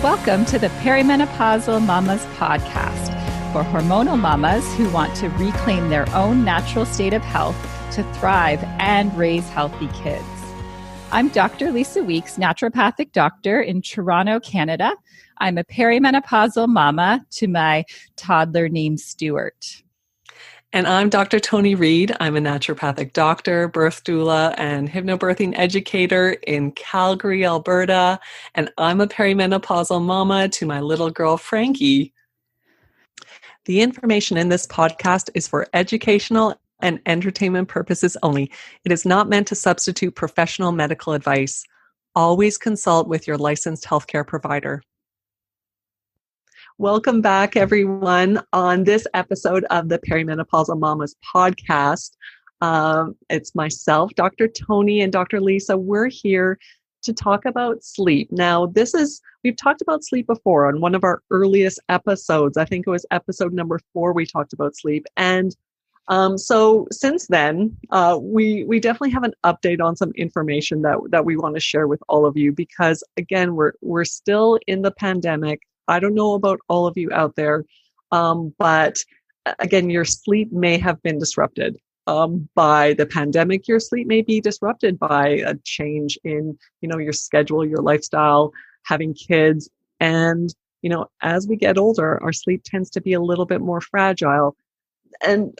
Welcome to the Perimenopausal Mamas podcast for hormonal mamas who want to reclaim their own natural state of health to thrive and raise healthy kids. I'm Dr. Lisa Weeks, Naturopathic Doctor in Toronto, Canada. I'm a perimenopausal mama to my toddler named Stuart. And I'm Dr. Tony Reed. I'm a naturopathic doctor, birth doula, and hypnobirthing educator in Calgary, Alberta. And I'm a perimenopausal mama to my little girl, Frankie. The information in this podcast is for educational and entertainment purposes only. It is not meant to substitute professional medical advice. Always consult with your licensed healthcare provider. Welcome back, everyone, on this episode of the Perimenopausal Mamas podcast. It's myself, Dr. Tony, and Dr. Lisa. We're here to talk about sleep. Now, we've talked about sleep before on one of our earliest episodes. I think it was episode number 4, we talked about sleep. And so since then, we definitely have an update on some information that we want to share with all of you, because again, we're still in the pandemic. I don't know about all of you out there, but again, your sleep may have been disrupted by the pandemic. Your sleep may be disrupted by a change in, your schedule, your lifestyle, having kids. And, as we get older, our sleep tends to be a little bit more fragile. And,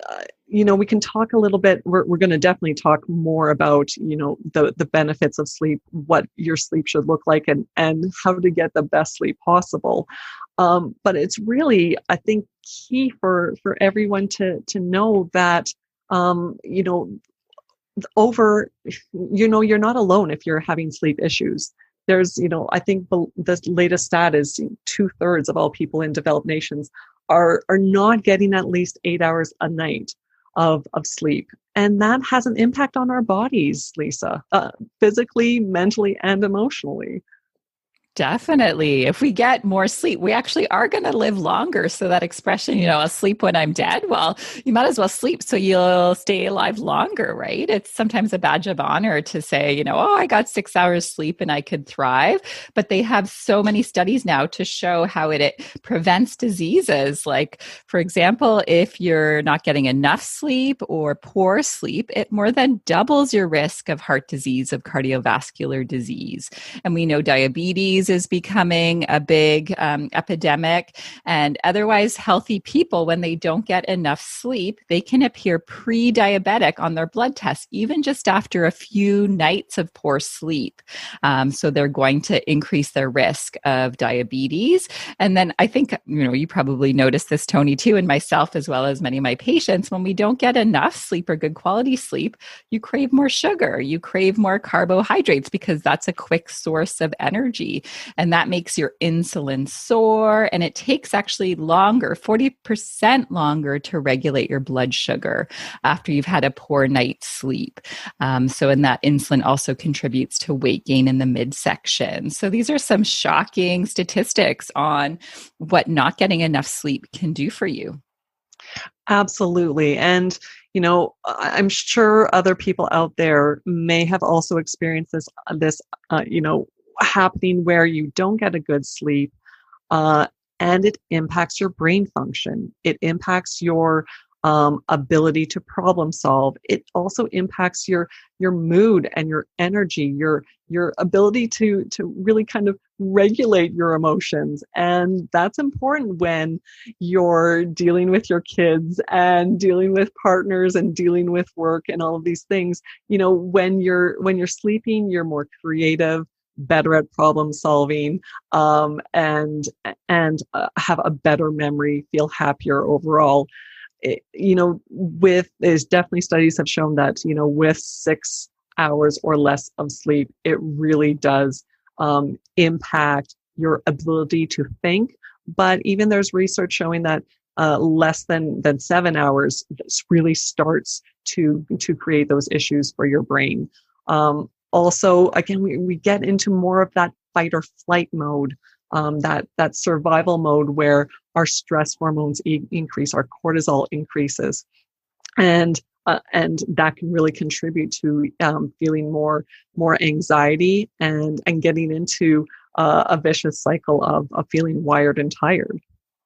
we can talk a little bit, we're going to definitely talk more about, the benefits of sleep, what your sleep should look like, and how to get the best sleep possible. But it's really, I think, key for everyone to know that, you're not alone if you're having sleep issues. There's, I think the latest stat is 2/3 of all people in developed nations are not getting at least 8 hours a night of sleep. And that has an impact on our bodies, Lisa, physically, mentally, and emotionally. Definitely. If we get more sleep, we actually are going to live longer. So that expression, asleep when I'm dead, well, you might as well sleep so you'll stay alive longer, right? It's sometimes a badge of honor to say, I got 6 hours sleep and I could thrive. But they have so many studies now to show how it prevents diseases. Like, for example, if you're not getting enough sleep or poor sleep, it more than doubles your risk of heart disease, of cardiovascular disease. And we know diabetes is becoming a big epidemic, and otherwise healthy people, when they don't get enough sleep, they can appear pre-diabetic on their blood tests, even just after a few nights of poor sleep. So they're going to increase their risk of diabetes. And then I think, you probably noticed this, Tony, too, and myself, as well as many of my patients, when we don't get enough sleep or good quality sleep, you crave more sugar, you crave more carbohydrates, because that's a quick source of energy. And that makes your insulin soar, and it takes actually longer, 40% longer, to regulate your blood sugar after you've had a poor night's sleep. And that insulin also contributes to weight gain in the midsection. So these are some shocking statistics on what not getting enough sleep can do for you. Absolutely. And, I'm sure other people out there may have also experienced this happening where you don't get a good sleep, and it impacts your brain function. It impacts your ability to problem solve. It also impacts your mood and your energy, your ability to really kind of regulate your emotions. And that's important when you're dealing with your kids and dealing with partners and dealing with work and all of these things. When you're sleeping, you're more creative, better at problem solving, and have a better memory, feel happier overall. There's definitely studies have shown that, with 6 hours or less of sleep, it really does impact your ability to think. But even there's research showing that less than 7 hours, this really starts to create those issues for your brain. Also, again, we get into more of that fight or flight mode, that survival mode where our stress hormones increase, our cortisol increases, and that can really contribute to feeling more anxiety and getting into a vicious cycle of feeling wired and tired.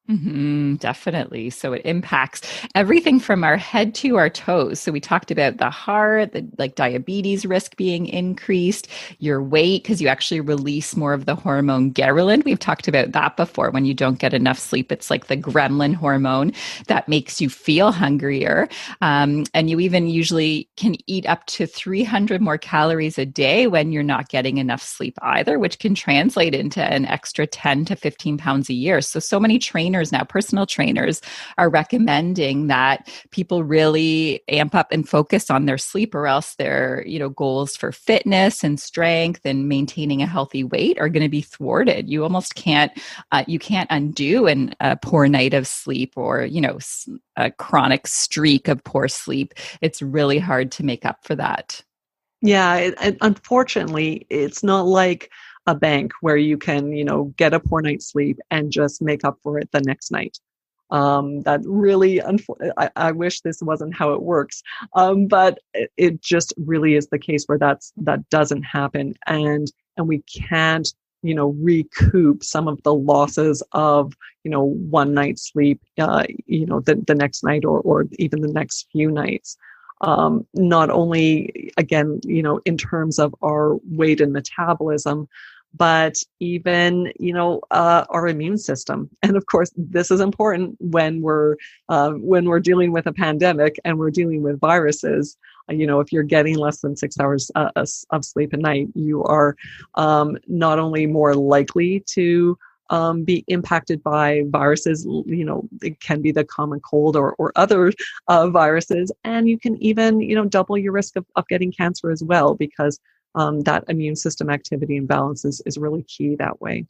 Definitely. So it impacts everything from our head to our toes. So we talked about the heart, the like diabetes risk being increased, your weight, because you actually release more of the hormone ghrelin. We've talked about that before. When you don't get enough sleep, it's like the gremlin hormone that makes you feel hungrier. And you even usually can eat up to 300 more calories a day when you're not getting enough sleep either, which can translate into an extra 10 to 15 pounds a year. So many trainers now, personal trainers, are recommending that people really amp up and focus on their sleep, or else their, goals for fitness and strength and maintaining a healthy weight are going to be thwarted. You almost can't, you can't undo a poor night of sleep, or, a chronic streak of poor sleep. It's really hard to make up for that. Yeah, unfortunately, it's not like a bank where you can, get a poor night's sleep and just make up for it the next night. That really, I wish this wasn't how it works, but it just really is the case where that doesn't happen, and we can't, recoup some of the losses of, one night's sleep, the next night, or even the next few nights. Not only, again, in terms of our weight and metabolism, but even, our immune system. And of course, this is important when we're dealing with a pandemic and we're dealing with viruses. If you're getting less than 6 hours of sleep a night, you are not only more likely to be impacted by viruses. It can be the common cold or other viruses. And you can even, double your risk of getting cancer as well, because that immune system activity and balance is really key that way.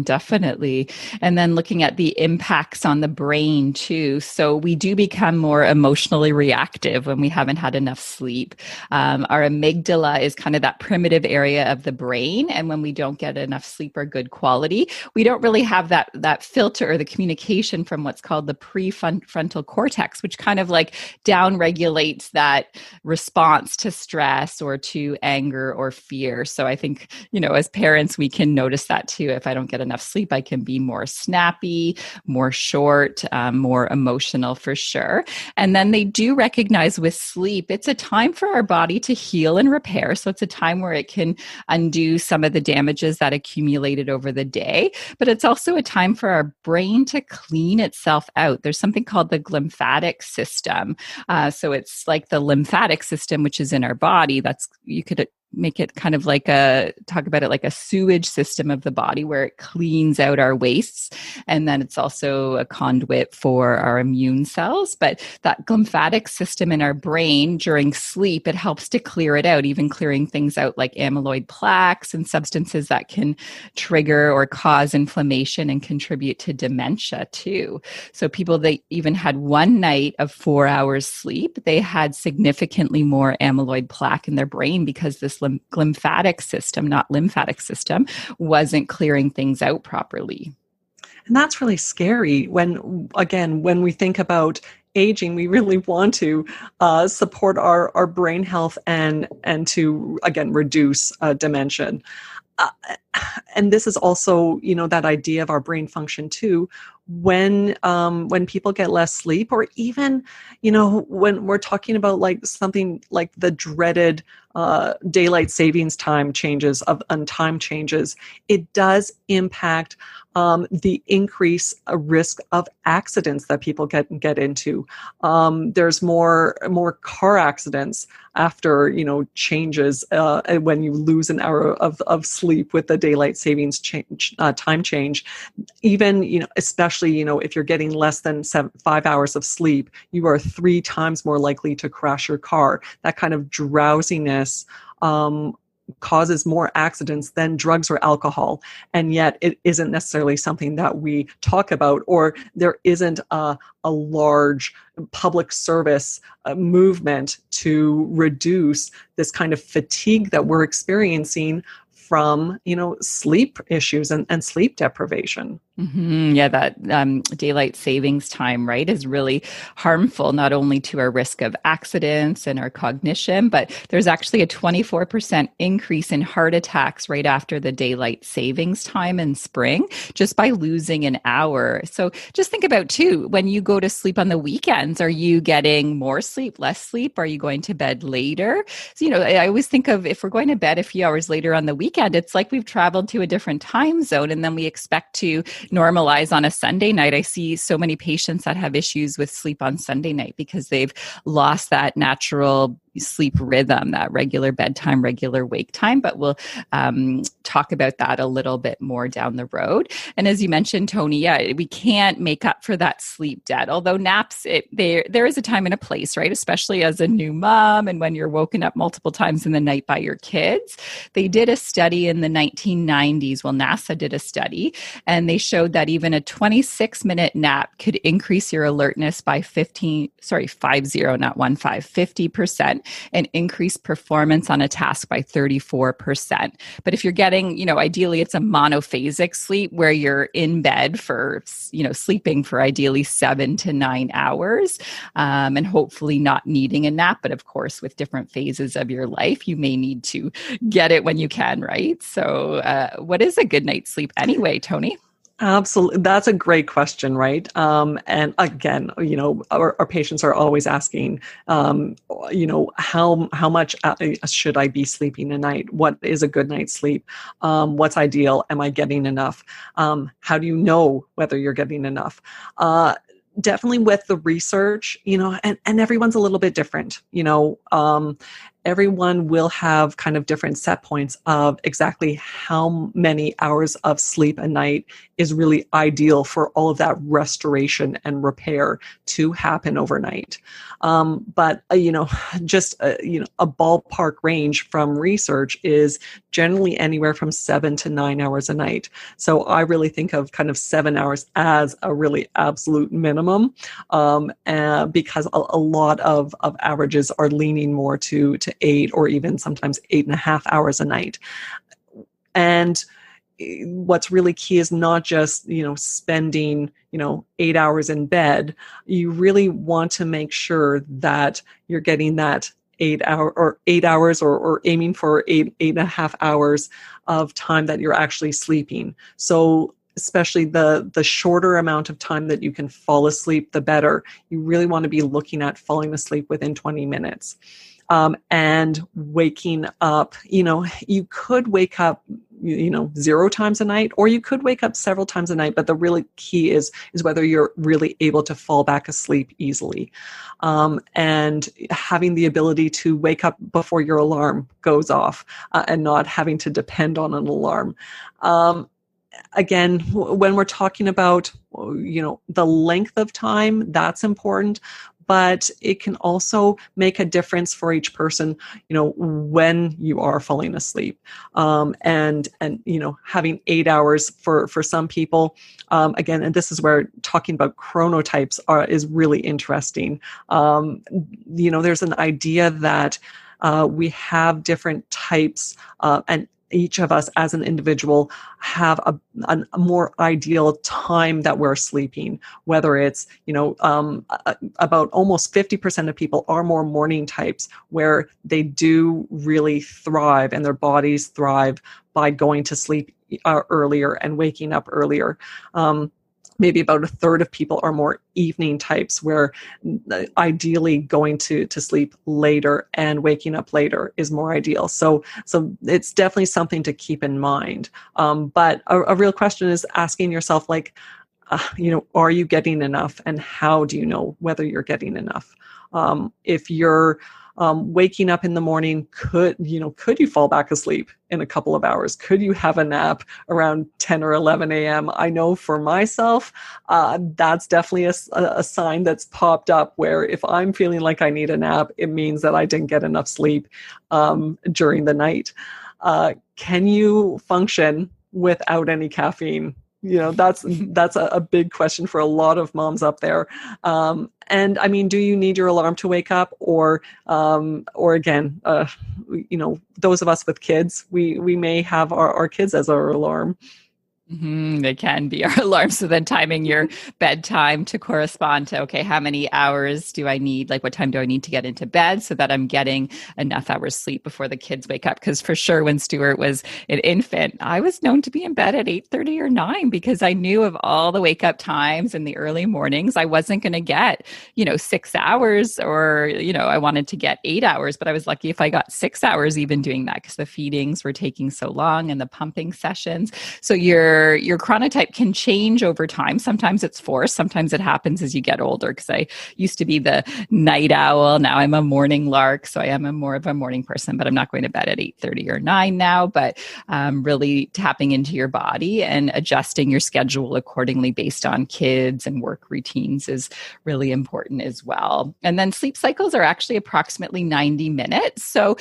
Definitely. And then looking at the impacts on the brain too. So we do become more emotionally reactive when we haven't had enough sleep. Our amygdala is kind of that primitive area of the brain. And when we don't get enough sleep or good quality, we don't really have that filter or the communication from what's called the prefrontal cortex, which kind of like down regulates that response to stress or to anger or fear. So I think, as parents, we can notice that too. If I don't get enough sleep, I can be more snappy, more short, more emotional for sure. And then they do recognize with sleep, it's a time for our body to heal and repair. So it's a time where it can undo some of the damages that accumulated over the day. But it's also a time for our brain to clean itself out. There's something called the glymphatic system. So it's like the lymphatic system, which is in our body. You could make it kind of like talk about it like a sewage system of the body, where it cleans out our wastes. And then it's also a conduit for our immune cells. But that glymphatic system in our brain during sleep, it helps to clear it out, even clearing things out like amyloid plaques and substances that can trigger or cause inflammation and contribute to dementia too. So people that even had one night of 4 hours sleep, they had significantly more amyloid plaque in their brain, because this glymphatic system, not lymphatic system, wasn't clearing things out properly. And that's really scary when we think about aging. We really want to support our brain health and to, again, reduce dementia. Uh, and this is also, that idea of our brain function too. When people get less sleep, or even, when we're talking about like something like the dreaded daylight savings time changes and time changes, it does impact the increase risk of accidents that people get into. There's more car accidents after changes when you lose an hour of sleep with the daylight savings time change. Even especially if you're getting less than 5 hours of sleep, you are 3 times more likely to crash your car. That kind of drowsiness causes more accidents than drugs or alcohol, and yet it isn't necessarily something that we talk about, or there isn't a large public service movement to reduce this kind of fatigue that we're experiencing from sleep issues and sleep deprivation. Yeah, that daylight savings time, right, is really harmful not only to our risk of accidents and our cognition, but there's actually a 24% increase in heart attacks right after the daylight savings time in spring, just by losing an hour. So just think about too, when you go to sleep on the weekends, are you getting more sleep, less sleep? Are you going to bed later? So, I always think of if we're going to bed a few hours later on the weekend, it's like we've traveled to a different time zone and then we expect to normalize on a Sunday night. I see so many patients that have issues with sleep on Sunday night because they've lost that natural sleep rhythm, that regular bedtime, regular wake time. But we'll talk about that a little bit more down the road. And as you mentioned, Tony, yeah, we can't make up for that sleep debt. Although naps, there is a time and a place, right? Especially as a new mom and when you're woken up multiple times in the night by your kids. They did a study in the 1990s. Well, NASA did a study, and they showed that even a 26-minute nap could increase your alertness by 50, not 50%, and increase performance on a task by 34%. But if you're getting, ideally it's a monophasic sleep where you're in bed for, sleeping for ideally 7 to 9 hours, and hopefully not needing a nap. But of course, with different phases of your life, you may need to get it when you can, right? So what is a good night's sleep anyway, Tony? Absolutely. That's a great question, right? And again, our patients are always asking, how much should I be sleeping a night? What is a good night's sleep? What's ideal? Am I getting enough? How do you know whether you're getting enough? Definitely with the research, and everyone's a little bit different, everyone will have kind of different set points of exactly how many hours of sleep a night is really ideal for all of that restoration and repair to happen overnight. But just a ballpark range from research is generally anywhere from 7 to 9 hours a night. So I really think of kind of 7 hours as a really absolute minimum, because a lot of averages are leaning more to 8 or even sometimes 8.5 hours a night. And what's really key is not just, spending, 8 hours in bed. You really want to make sure that you're getting that 8 hours or aiming for 8.5 hours of time that you're actually sleeping. So especially the shorter amount of time that you can fall asleep, the better. You really want to be looking at falling asleep within 20 minutes. And waking up, you could wake up, 0 times a night, or you could wake up several times a night. But the really key is whether you're really able to fall back asleep easily, and having the ability to wake up before your alarm goes off, and not having to depend on an alarm. Again, when we're talking about, the length of time, that's important. But it can also make a difference for each person, when you are falling asleep. And having 8 hours for some people, again, and this is where talking about chronotypes is really interesting. There's an idea that we have different types, and each of us as an individual have a more ideal time that we're sleeping, whether it's, about almost 50% of people are more morning types, where they do really thrive and their bodies thrive by going to sleep earlier and waking up earlier. Maybe about a third of people are more evening types, where ideally going to sleep later and waking up later is more ideal. So it's definitely something to keep in mind. But a real question is asking yourself, are you getting enough, and how do you know whether you're getting enough? If you're waking up in the morning, could you fall back asleep in a couple of hours? Could you have a nap around 10 or 11 a.m.? I know for myself, that's definitely a sign that's popped up, where if I'm feeling like I need a nap, it means that I didn't get enough sleep during the night. Can you function without any caffeine? That's a big question for a lot of moms up there. And I mean, do you need your alarm to wake up, or again, those of us with kids, we may have our kids as our alarm. They can be our alarms. So then timing your bedtime to correspond to, okay, how many hours do I need? Like what time do I need to get into bed so that I'm getting enough hours sleep before the kids wake up? Because for sure, when Stuart was an infant, I was known to be in bed at 8:30 or 9 because I knew of all the wake up times in the early mornings. I wasn't going to get, 6 hours or, I wanted to get 8 hours, but I was lucky if I got 6 hours even doing that because the feedings were taking so long and the pumping sessions. So your chronotype can change over time. Sometimes it's forced. Sometimes it happens as you get older. Because I used to be the night owl. Now I'm a morning lark. So I am more of a morning person, but I'm not going to bed at 8:30 or 9 now. But really tapping into your body and adjusting your schedule accordingly based on kids and work routines is really important as well. And then sleep cycles are actually approximately 90 minutes. So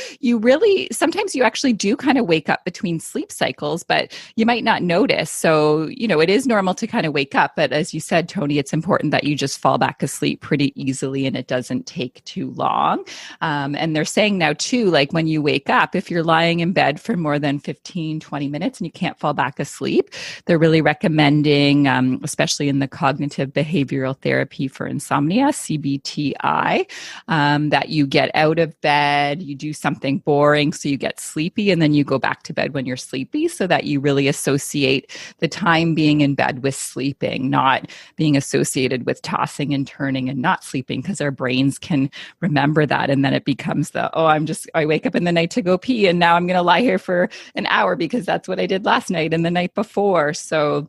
sometimes you actually do kind of wake up between sleep cycles, but you might not notice. So, it is normal to kind of wake up. But as you said, Tony, it's important that you just fall back asleep pretty easily and it doesn't take too long. And they're saying now too, like when you wake up, if you're lying in bed for more than 15, 20 minutes and you can't fall back asleep, they're really recommending, especially in the cognitive behavioral therapy for insomnia, CBTI, that you get out of bed, you do something boring so you get sleepy, and then you go back to bed when you're sleepy so that you really associate the time being in bed with sleeping, not being associated with tossing and turning and not sleeping, because our brains can remember that. And then it becomes I wake up in the night to go pee and now I'm going to lie here for an hour because that's what I did last night and the night before. So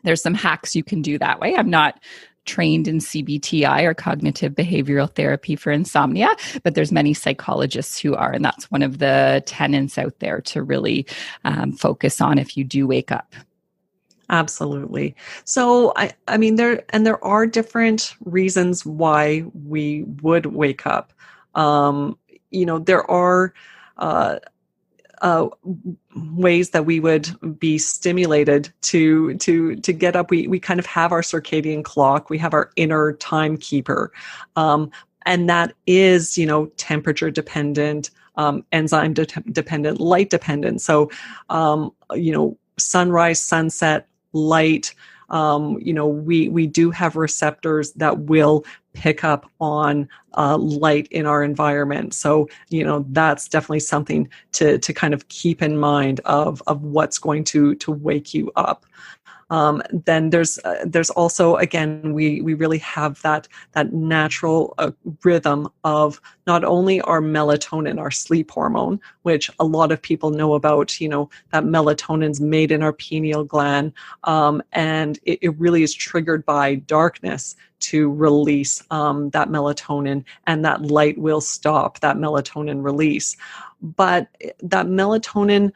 there's some hacks you can do that way. I'm not trained in CBTI or cognitive behavioral therapy for insomnia, but there's many psychologists who are, and that's one of the tenets out there to really focus on if you do wake up. Absolutely. So, I mean, there are different reasons why we would wake up. There are ways that we would be stimulated to get up. We kind of have our circadian clock. We have our inner timekeeper, and that is temperature dependent, enzyme dependent, light dependent. So sunrise, sunset, light. We do have receptors that will pick up on light in our environment. So, that's definitely something to kind of keep in mind of what's going to wake you up. Then there's also, again, we really have that natural rhythm of not only our melatonin, our sleep hormone, which a lot of people know about, that melatonin's made in our pineal gland, and it really is triggered by darkness to release that melatonin, and that light will stop that melatonin release. But that melatonin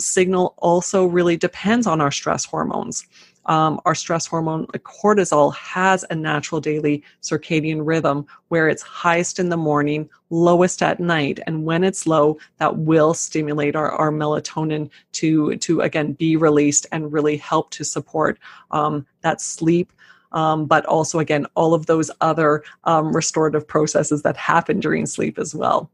signal also really depends on our stress hormones. Our stress hormone, cortisol, has a natural daily circadian rhythm where it's highest in the morning, lowest at night. And when it's low, that will stimulate our melatonin to again, be released and really help to support that sleep. But also, again, all of those other restorative processes that happen during sleep as well.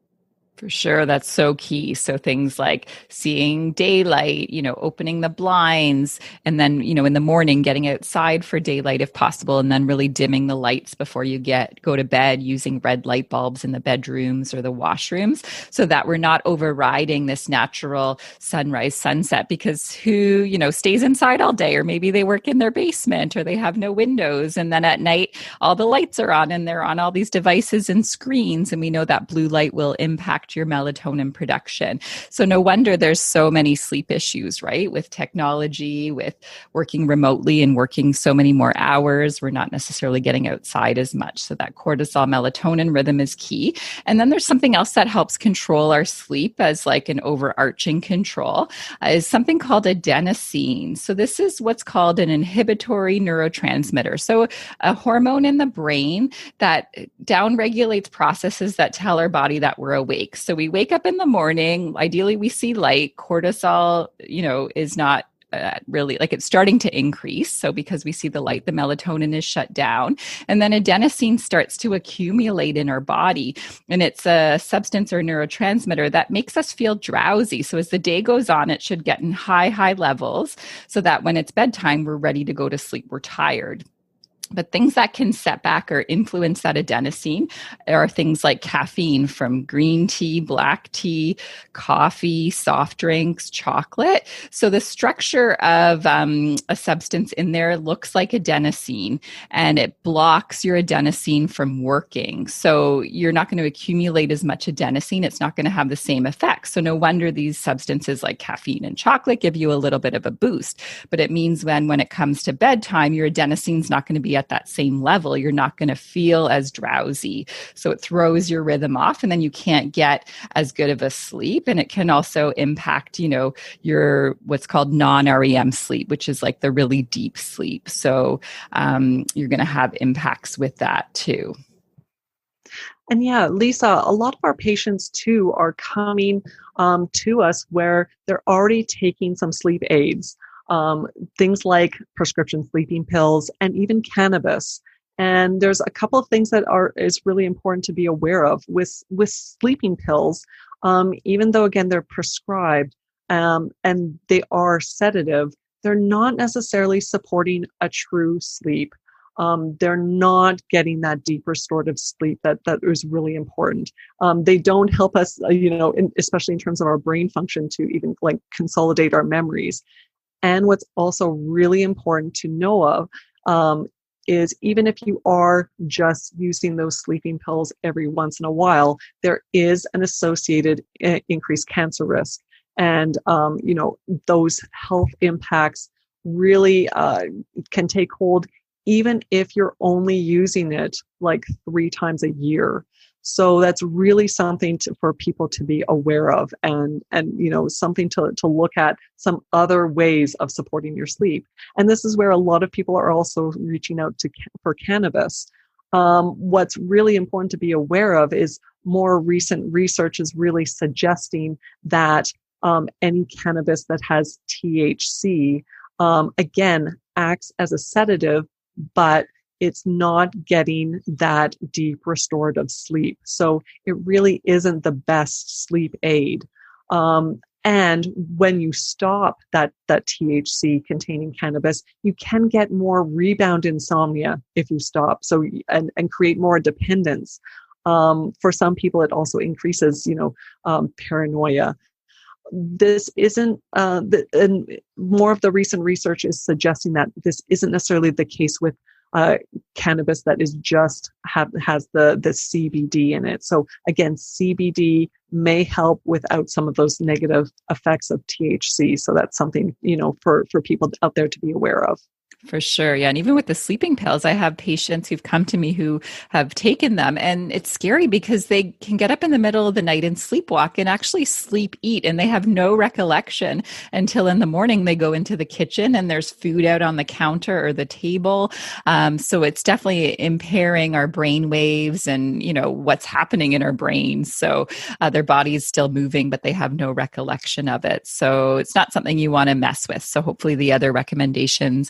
For sure. That's so key. So things like seeing daylight, opening the blinds, and then, in the morning, getting outside for daylight if possible, and then really dimming the lights before you go to bed, using red light bulbs in the bedrooms or the washrooms so that we're not overriding this natural sunrise, sunset, because who, stays inside all day, or maybe they work in their basement or they have no windows. And then at night, all the lights are on and they're on all these devices and screens. And we know that blue light will impact your melatonin production. So no wonder there's so many sleep issues, right? With technology, with working remotely and working so many more hours, we're not necessarily getting outside as much. So that cortisol melatonin rhythm is key. And then there's something else that helps control our sleep as like an overarching control, is something called adenosine. So this is what's called an inhibitory neurotransmitter. So a hormone in the brain that downregulates processes that tell our body that we're awake. So we wake up in the morning, ideally we see light, cortisol, is not really, like it's starting to increase. So because we see the light, the melatonin is shut down. And then adenosine starts to accumulate in our body. And it's a substance or neurotransmitter that makes us feel drowsy. So as the day goes on, it should get in high levels so that when it's bedtime, we're ready to go to sleep. We're tired. But things that can set back or influence that adenosine are things like caffeine from green tea, black tea, coffee, soft drinks, chocolate. So the structure of a substance in there looks like adenosine, and it blocks your adenosine from working. So you're not going to accumulate as much adenosine. It's not going to have the same effect. So no wonder these substances like caffeine and chocolate give you a little bit of a boost. But it means when it comes to bedtime, your adenosine's not going to be at that same level. You're not going to feel as drowsy. So it throws your rhythm off, and then you can't get as good of a sleep. And it can also impact, your what's called non-REM sleep, which is like the really deep sleep. So you're going to have impacts with that too. And yeah, Lisa, a lot of our patients too are coming to us where they're already taking some sleep aids. Things like prescription sleeping pills and even cannabis. And there's a couple of things that is really important to be aware of with sleeping pills. Even though again they're prescribed and they are sedative, they're not necessarily supporting a true sleep. They're not getting that deep restorative sleep that is really important. They don't help us, especially in terms of our brain function, to even like consolidate our memories. And what's also really important to know of is even if you are just using those sleeping pills every once in a while, there is an associated increased cancer risk. And, those health impacts really can take hold even if you're only using it like 3 times a year. So that's really something for people to be aware of, and something to look at some other ways of supporting your sleep. And this is where a lot of people are also reaching out for cannabis. What's really important to be aware of is more recent research is really suggesting that any cannabis that has THC, again, acts as a sedative, but it's not getting that deep restorative sleep. So it really isn't the best sleep aid. And when you stop that THC containing cannabis, you can get more rebound insomnia if you stop. So and create more dependence. For some people, it also increases, paranoia. This isn't, and more of the recent research is suggesting that this isn't necessarily the case with cannabis that is just has the CBD in it. So again, CBD may help without some of those negative effects of THC. So that's something, for people out there to be aware of. For sure. Yeah. And even with the sleeping pills, I have patients who've come to me who have taken them. And it's scary because they can get up in the middle of the night and sleepwalk and actually sleep eat. And they have no recollection until in the morning they go into the kitchen and there's food out on the counter or the table. So it's definitely impairing our brain waves and, what's happening in our brains. So their body is still moving, but they have no recollection of it. So it's not something you want to mess with. So hopefully the other recommendations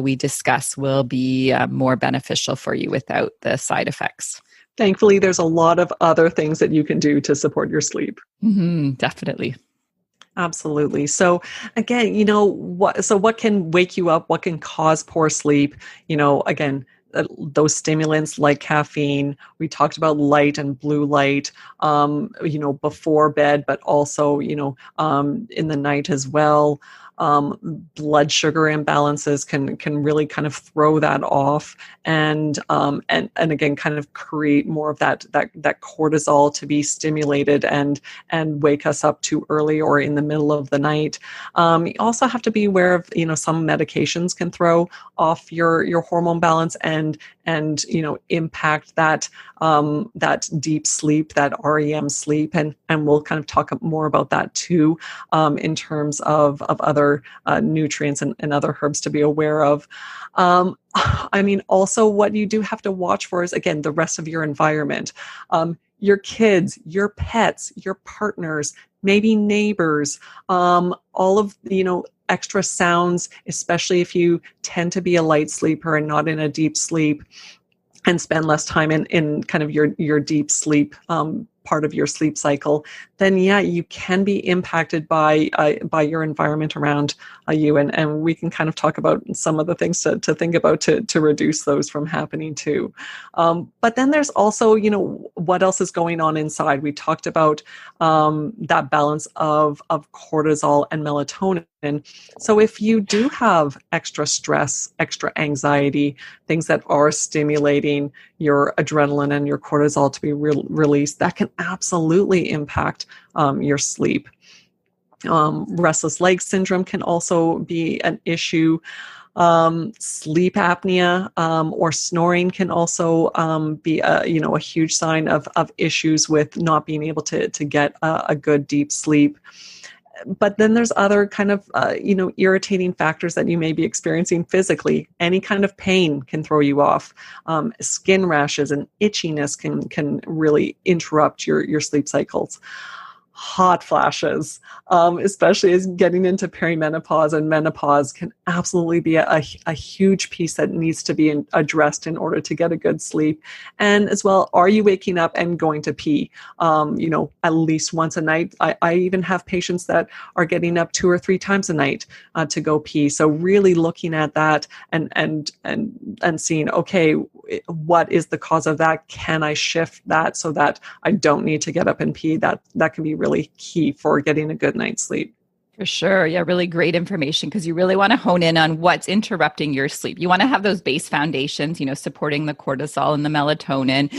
we discuss will be more beneficial for you without the side effects. Thankfully, there's a lot of other things that you can do to support your sleep. Mm-hmm, definitely. Absolutely. So again, what can wake you up? What can cause poor sleep? Again, those stimulants like caffeine. We talked about light and blue light, before bed, but also, in the night as well. Blood sugar imbalances can really kind of throw that off, and again kind of create more of that cortisol to be stimulated and wake us up too early or in the middle of the night. You also have to be aware of some medications can throw off your hormone balance and impact that deep sleep, that REM sleep, and we'll kind of talk more about that too in terms of other nutrients and other herbs to be aware of. Also what you do have to watch for is, again, the rest of your environment. your kids, your pets, your partners, maybe neighbors, all of, extra sounds, especially if you tend to be a light sleeper and not in a deep sleep, and spend less time in kind of your deep sleep part of your sleep cycle, then yeah, you can be impacted by your environment around you, and we can kind of talk about some of the things to think about to reduce those from happening too. But then there's also, what else is going on inside. We talked about that balance of cortisol and melatonin. So if you do have extra stress, extra anxiety, things that are stimulating your adrenaline and your cortisol to be released, that can absolutely impact your sleep. Restless leg syndrome can also be an issue. Sleep apnea or snoring can also be a huge sign of issues with not being able to get a good deep sleep. But then there's other kind of, irritating factors that you may be experiencing physically. Any kind of pain can throw you off. Skin rashes and itchiness can really interrupt your sleep cycles. Hot flashes, especially as getting into perimenopause and menopause, can absolutely be a huge piece that needs to be addressed in order to get a good sleep. And as well, are you waking up and going to pee, at least once a night? I even have patients that are getting up 2 or 3 times a night to go pee. So really looking at that and seeing, okay, what is the cause of that? Can I shift that so that I don't need to get up and pee? That can be really key for getting a good night's sleep. For sure. Yeah, really great information, because you really want to hone in on what's interrupting your sleep. You want to have those base foundations, supporting the cortisol and the melatonin,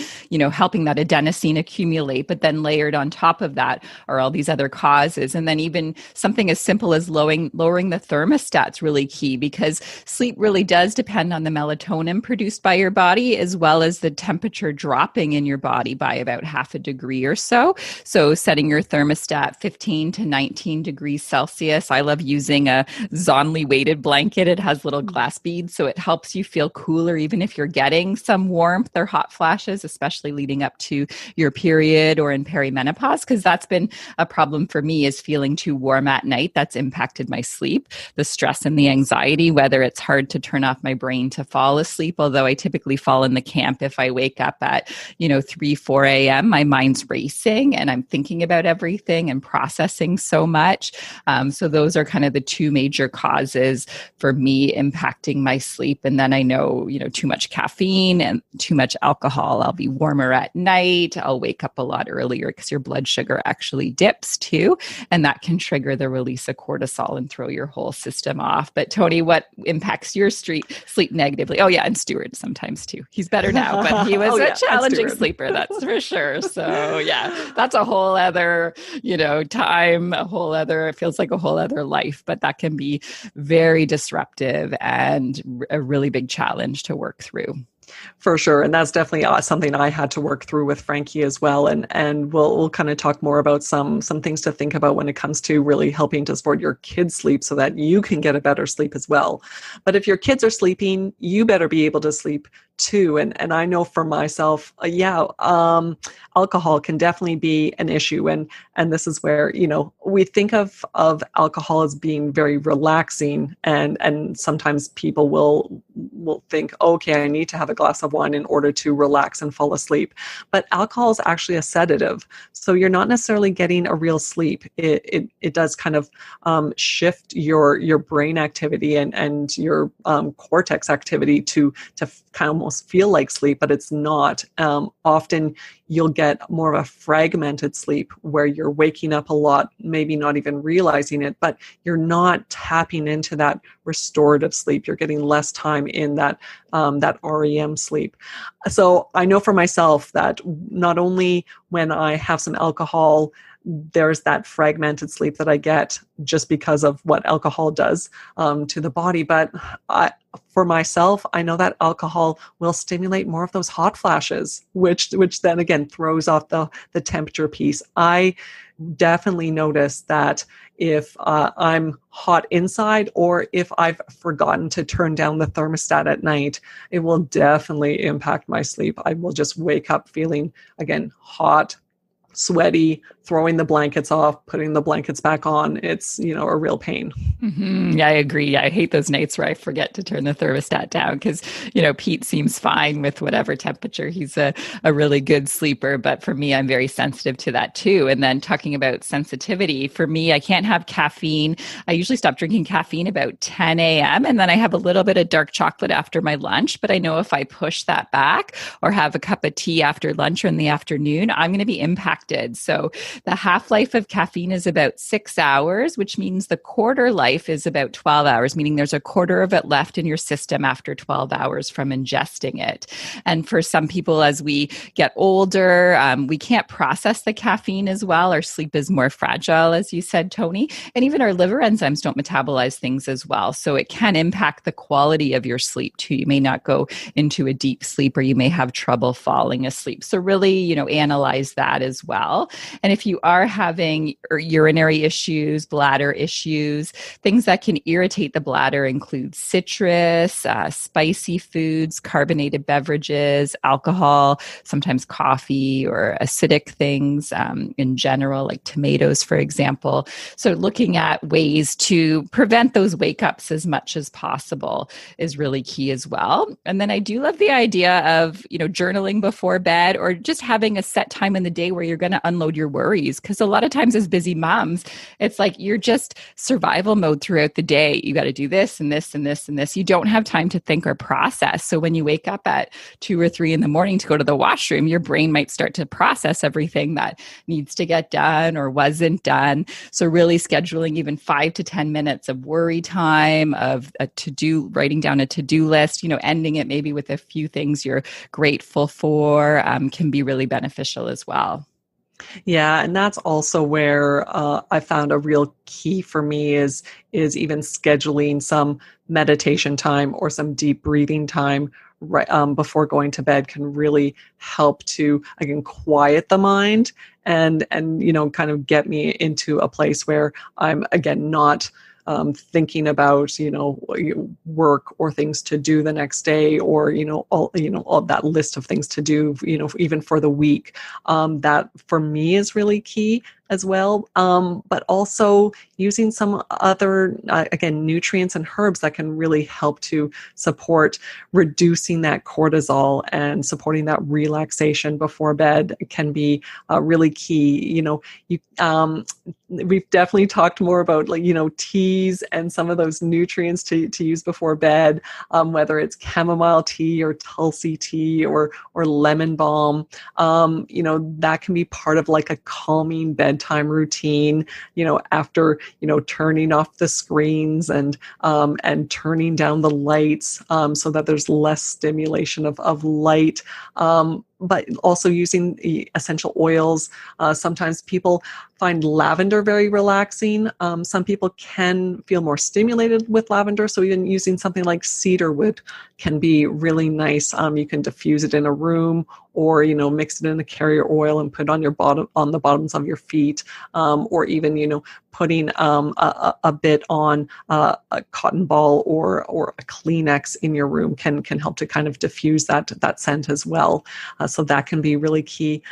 helping that adenosine accumulate, but then layered on top of that are all these other causes. And then even something as simple as lowering the thermostat's really key, because sleep really does depend on the melatonin produced by your body, as well as the temperature dropping in your body by about 0.5 degree or so. So setting your thermostat 15 to 19 degrees Celsius. I love using a Zonley weighted blanket. It has little glass beads, so it helps you feel cooler even if you're getting some warmth or hot flashes, especially leading up to your period or in perimenopause, because that's been a problem for me, is feeling too warm at night. That's impacted my sleep, the stress and the anxiety, whether it's hard to turn off my brain to fall asleep, although I typically fall in the camp if I wake up at 3, 4 a.m. My mind's racing and I'm thinking about everything and processing so much. So those are kind of the 2 major causes for me impacting my sleep. And then I know, too much caffeine and too much alcohol. I'll be warmer at night. I'll wake up a lot earlier because your blood sugar actually dips too. And that can trigger the release of cortisol and throw your whole system off. But Tony, what impacts your sleep negatively? Oh yeah, and Stuart sometimes too. He's better now, but he was a challenging sleeper, that's for sure. So yeah, that's a whole other, time, it feels like a whole other life, but that can be very disruptive and a really big challenge to work through. For sure. And that's definitely something I had to work through with Frankie as well. And we'll kind of talk more about some things to think about when it comes to really helping to support your kids' sleep so that you can get a better sleep as well. But if your kids are sleeping, you better be able to sleep too. And I know for myself, alcohol can definitely be an issue. And this is where, we think of alcohol as being very relaxing. And sometimes people will think, okay, I need to have a glass of wine in order to relax and fall asleep. But alcohol is actually a sedative. So you're not necessarily getting a real sleep. It does kind of shift your brain activity and your cortex activity to kind of almost feel like sleep, but it's not. Often you'll get more of a fragmented sleep where you're waking up a lot, maybe not even realizing it, but you're not tapping into that restorative sleep. You're getting less time in that REM sleep. So I know for myself that not only when I have some alcohol, there's that fragmented sleep that I get just because of what alcohol does to the body. But for myself, I know that alcohol will stimulate more of those hot flashes, which then again throws off the temperature piece. I definitely notice that if I'm hot inside or if I've forgotten to turn down the thermostat at night, it will definitely impact my sleep. I will just wake up feeling, again, hot, sweaty, throwing the blankets off, putting the blankets back on. It's, a real pain. Yeah, I agree. I hate those nights where I forget to turn the thermostat down because, Pete seems fine with whatever temperature. He's a really good sleeper. But for me, I'm very sensitive to that too. And then talking about sensitivity, for me, I can't have caffeine. I usually stop drinking caffeine about 10 a.m. And then I have a little bit of dark chocolate after my lunch. But I know if I push that back or have a cup of tea after lunch or in the afternoon, I'm going to be impacted. So the half-life of caffeine is about 6 hours, which means the quarter life is about 12 hours, meaning there's a quarter of it left in your system after 12 hours from ingesting it. And for some people, as we get older, we can't process the caffeine as well. Our sleep is more fragile, as you said, Tony. And even our liver enzymes don't metabolize things as well. So it can impact the quality of your sleep too. You may not go into a deep sleep or you may have trouble falling asleep. So really, analyze that as well. And if you are having urinary issues, bladder issues, things that can irritate the bladder include citrus, spicy foods, carbonated beverages, alcohol, sometimes coffee or acidic things in general, like tomatoes, for example. So looking at ways to prevent those wake ups as much as possible is really key as well. And then I do love the idea of, journaling before bed or just having a set time in the day where you're going to unload your worries. Because a lot of times as busy moms, it's like you're just survival mode throughout the day. You got to do this and this and this and this. You don't have time to think or process. So when you wake up at 2 or 3 in the morning to go to the washroom, your brain might start to process everything that needs to get done or wasn't done. So really scheduling even 5 to 10 minutes of worry time, of a to-do, writing down a to-do list, ending it maybe with a few things you're grateful for can be really beneficial as well. Yeah, and that's also where I found a real key for me is even scheduling some meditation time or some deep breathing time right before going to bed can really help to, again, quiet the mind and kind of get me into a place where I'm, again, not thinking about work or things to do the next day, or all that list of things to do even for the week. That for me is really key as well. But also using some other again, nutrients and herbs that can really help to support reducing that cortisol and supporting that relaxation before bed can be really key. We've definitely talked more about teas and some of those nutrients to use before bed, whether it's chamomile tea or tulsi tea or lemon balm. That can be part of like a calming bedtime routine, after turning off the screens and turning down the lights, so that there's less stimulation of light. But also using the essential oils. Sometimes people find lavender very relaxing. Some people can feel more stimulated with lavender. So even using something like cedarwood can be really nice. You can diffuse it in a room or, mix it in a carrier oil and put it on the bottoms of your feet. Or even, putting a bit on a cotton ball or a Kleenex in your room can help to kind of diffuse that scent as well. So that can be really key.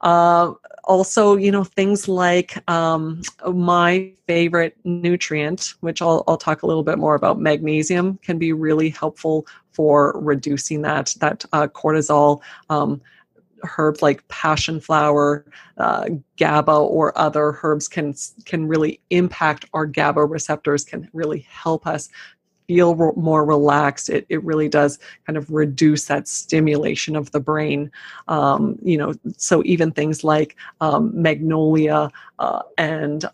Also, things like my favorite nutrient, which I'll talk a little bit more about, magnesium, can be really helpful for reducing that cortisol. Herbs like passion flower, GABA, or other herbs can really impact our GABA receptors, can really help us feel more relaxed. It really does kind of reduce that stimulation of the brain. So even things like magnolia and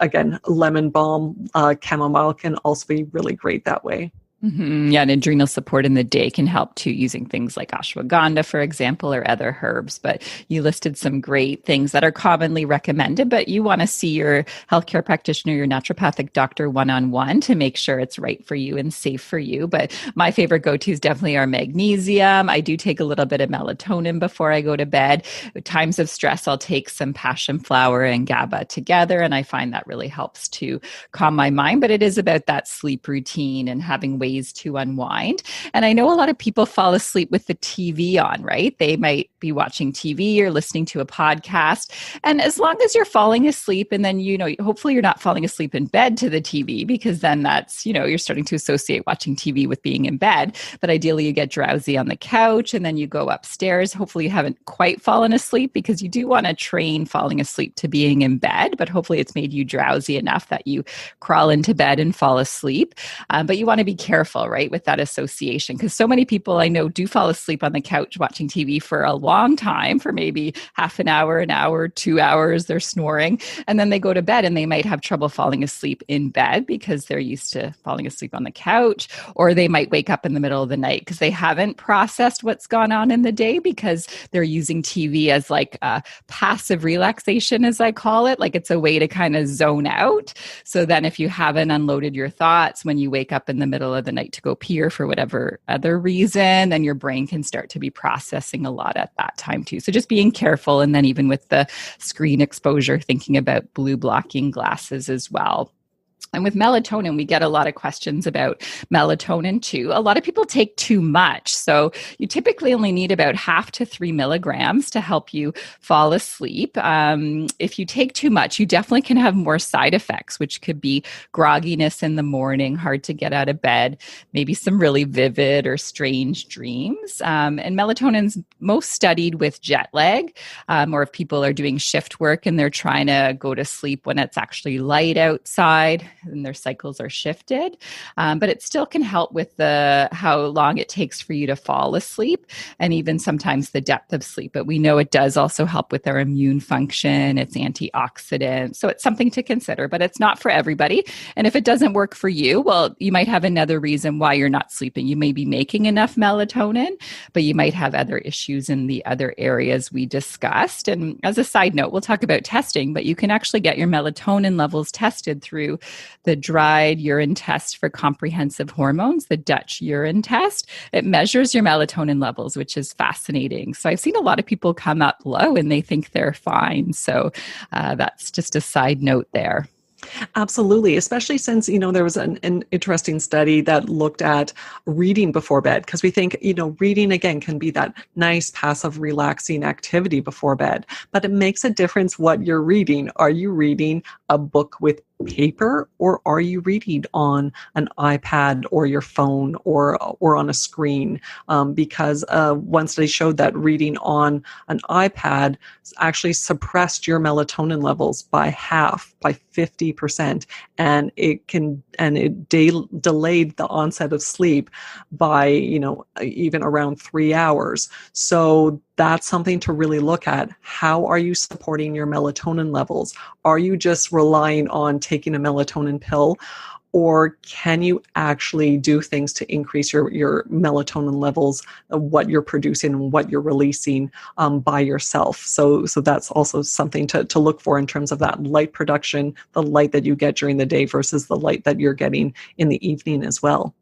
again, lemon balm, chamomile can also be really great that way. Yeah, and adrenal support in the day can help too, using things like ashwagandha, for example, or other herbs. But you listed some great things that are commonly recommended, but you want to see your healthcare practitioner, your naturopathic doctor one-on-one to make sure it's right for you and safe for you. But my favorite go-tos definitely are magnesium. I do take a little bit of melatonin before I go to bed. At times of stress, I'll take some passion flower and GABA together, and I find that really helps to calm my mind. But it is about that sleep routine and having ways to unwind. And I know a lot of people fall asleep with the TV on, right? They might be watching TV or listening to a podcast. And as long as you're falling asleep, and then, hopefully you're not falling asleep in bed to the TV, because then that's, you're starting to associate watching TV with being in bed. But ideally you get drowsy on the couch and then you go upstairs. Hopefully you haven't quite fallen asleep, because you do want to train falling asleep to being in bed, but hopefully it's made you drowsy enough that you crawl into bed and fall asleep. But you want to be careful, right, with that association, because so many people I know do fall asleep on the couch watching TV for a long time, for maybe half an hour, 2 hours, they're snoring, and then they go to bed and they might have trouble falling asleep in bed because they're used to falling asleep on the couch, or they might wake up in the middle of the night because they haven't processed what's gone on in the day, because they're using TV as like a passive relaxation, as I call it, like it's a way to kind of zone out. So then if you haven't unloaded your thoughts when you wake up in the middle of the night to go pee or for whatever other reason, then your brain can start to be processing a lot at that time too. So just being careful. And then even with the screen exposure, thinking about blue blocking glasses as well. And with melatonin, we get a lot of questions about melatonin too. A lot of people take too much. So you typically only need about 0.5 to 3 milligrams to help you fall asleep. If you take too much, you definitely can have more side effects, which could be grogginess in the morning, hard to get out of bed, maybe some really vivid or strange dreams. And melatonin's most studied with jet lag, or if people are doing shift work and they're trying to go to sleep when it's actually light outside and their cycles are shifted. But it still can help with how long it takes for you to fall asleep, and even sometimes the depth of sleep. But we know it does also help with our immune function. It's antioxidant. So it's something to consider, but it's not for everybody. And if it doesn't work for you, well, you might have another reason why you're not sleeping. You may be making enough melatonin, but you might have other issues in the other areas we discussed. And as a side note, we'll talk about testing, but you can actually get your melatonin levels tested through the dried urine test for comprehensive hormones, the Dutch urine test. It measures your melatonin levels, which is fascinating. So I've seen a lot of people come up low and they think they're fine. So that's just a side note there. Absolutely, especially since, there was an interesting study that looked at reading before bed, because we think, reading again can be that nice, passive, relaxing activity before bed, but it makes a difference what you're reading. Are you reading a book with paper, or are you reading on an iPad or your phone or on a screen? Because one study showed that reading on an iPad actually suppressed your melatonin levels by half, by 50%, and it delayed the onset of sleep by even around 3 hours. So that's something to really look at. How are you supporting your melatonin levels? Are you just relying on taking a melatonin pill? Or can you actually do things to increase your melatonin levels, what you're producing and what you're releasing by yourself? So that's also something to look for in terms of that light production, the light that you get during the day versus the light that you're getting in the evening as well.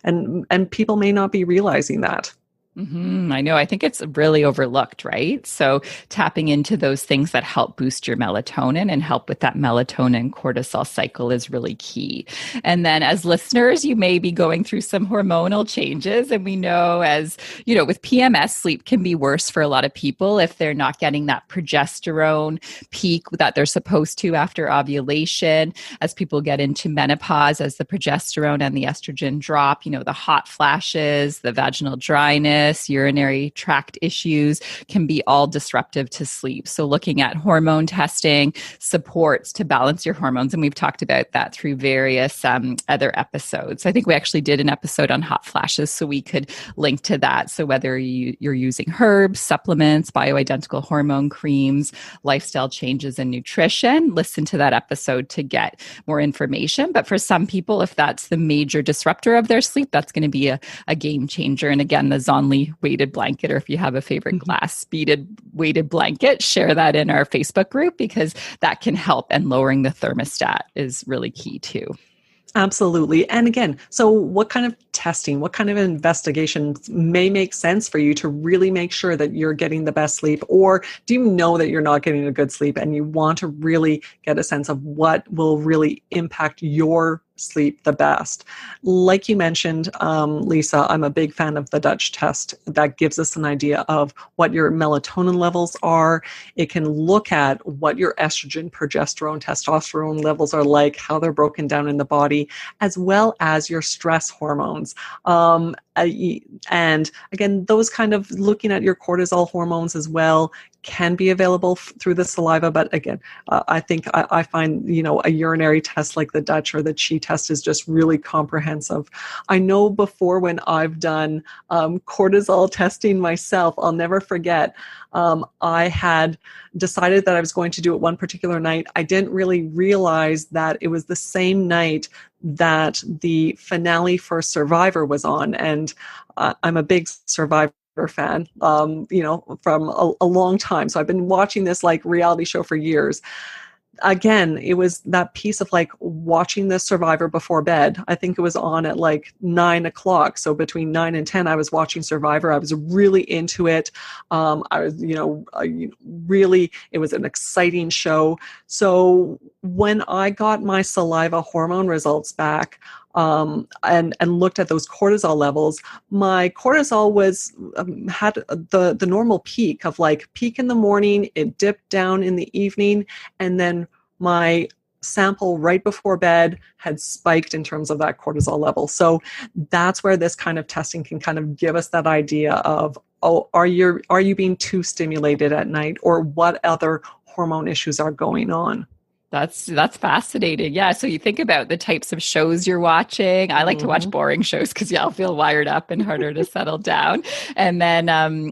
And people may not be realizing that. I know. I think it's really overlooked, right? So tapping into those things that help boost your melatonin and help with that melatonin cortisol cycle is really key. And then as listeners, you may be going through some hormonal changes. And we know, as you know, with PMS, sleep can be worse for a lot of people if they're not getting that progesterone peak that they're supposed to after ovulation. As people get into menopause, as the progesterone and the estrogen drop, the hot flashes, the vaginal dryness, PMS, urinary tract issues can be all disruptive to sleep. So looking at hormone testing supports to balance your hormones. And we've talked about that through various other episodes. I think we actually did an episode on hot flashes, so we could link to that. So whether you're using herbs, supplements, bioidentical hormone creams, lifestyle changes and nutrition, listen to that episode to get more information. But for some people, if that's the major disruptor of their sleep, that's going to be a game changer. And again, the Zonley weighted blanket, or if you have a favorite glass beaded weighted blanket, share that in our Facebook group, because that can help, and lowering the thermostat is really key too. Absolutely. And again, so what kind of testing, what kind of investigations may make sense for you to really make sure that you're getting the best sleep? Or do you know that you're not getting a good sleep and you want to really get a sense of what will really impact your sleep the best? Like you mentioned, Lisa, I'm a big fan of the Dutch test. That gives us an idea of what your melatonin levels are. It can look at what your estrogen, progesterone, testosterone levels are like, how they're broken down in the body, as well as your stress hormones. And again, those kind of looking at your cortisol hormones as well can be available through the saliva. But again, I think I find, a urinary test like the Dutch or the Chi test is just really comprehensive. I know before, when I've done cortisol testing myself, I'll never forget, I had decided that I was going to do it one particular night. I didn't really realize that it was the same night that the finale for Survivor was on. And I'm a big Survivor fan, from a long time. So I've been watching this like reality show for years. Again, it was that piece of like watching the Survivor before bed. I think it was on at like 9:00. So between 9 and 10, I was watching Survivor. I was really into it. I was, really, it was an exciting show. So when I got my saliva hormone results back, and looked at those cortisol levels, my cortisol was had the normal peak of like peak in the morning, it dipped down in the evening, and then my sample right before bed had spiked in terms of that cortisol level. So that's where this kind of testing can kind of give us that idea of, are you being too stimulated at night, or what other hormone issues are going on? That's fascinating. Yeah. So you think about the types of shows you're watching. I like to watch boring shows because I'll feel wired up and harder to settle down. And then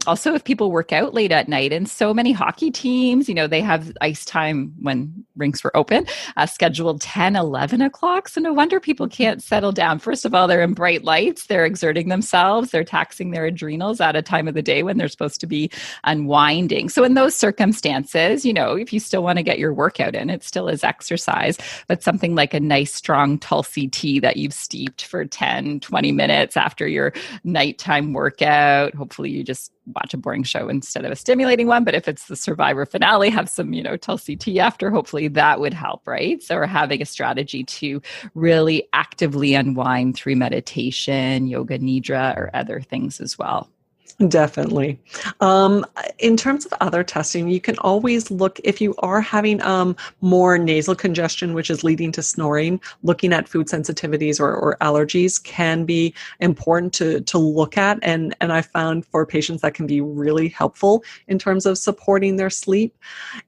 also if people work out late at night, and so many hockey teams, they have ice time when rinks were open, scheduled 10, 11 o'clock. So no wonder people can't settle down. First of all, they're in bright lights. They're exerting themselves. They're taxing their adrenals at a time of the day when they're supposed to be unwinding. So in those circumstances, if you still want to get your workout in, it's still is exercise, but something like a nice strong Tulsi tea that you've steeped for 10, 20 minutes after your nighttime workout. Hopefully you just watch a boring show instead of a stimulating one. But if it's the Survivor finale, have some, Tulsi tea after. Hopefully that would help, right? So we're having a strategy to really actively unwind through meditation, yoga nidra, or other things as well. Definitely. In terms of other testing, you can always look, if you are having more nasal congestion, which is leading to snoring, looking at food sensitivities or allergies can be important to look at. And I found for patients that can be really helpful in terms of supporting their sleep.